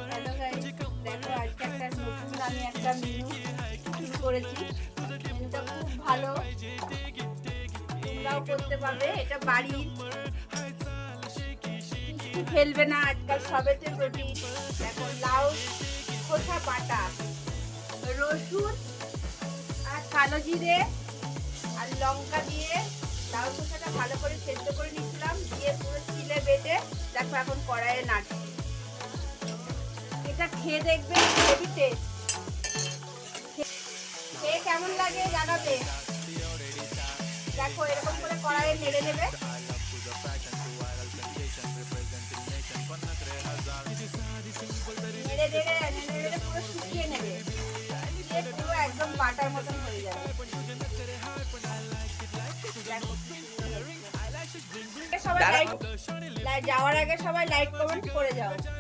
Hello guys, দেখো আজকে আমি একটা মেনু শুরু করেছি। মেনুটা খুব ভালো, তোমরাও করতে পারবে। এটা বাড়ির, কিছু ফেলবে না, আজকাল সবেতে প্রোটিন। দেখো লাউ খোসা বাটা, রসুন আর কালো জিরে আর লঙ্কা দিয়ে লাউ খোসাটা ভালো করে সেদ্ধ করে নিয়েছিলাম, দিয়ে পুরো চিলে বেটে দেখো এখন কড়াইয়ে নাড়ছি। এটা খেয়ে দেখবে, হেভি টেস্ট। খেয়ে কেমন লাগে জানাবে। দেখো এরকম করে কড়াইয়ে নেড়ে নেবে, নেড়ে নেড়ে নেড়ে নেড়ে পুরো শুকিয়ে নেবে, দিয়ে পুরো একদম বাটার মতন হয়ে যাবে। সবাই যাওয়ার আগে সবাই লাইক কমেন্ট করে যাও।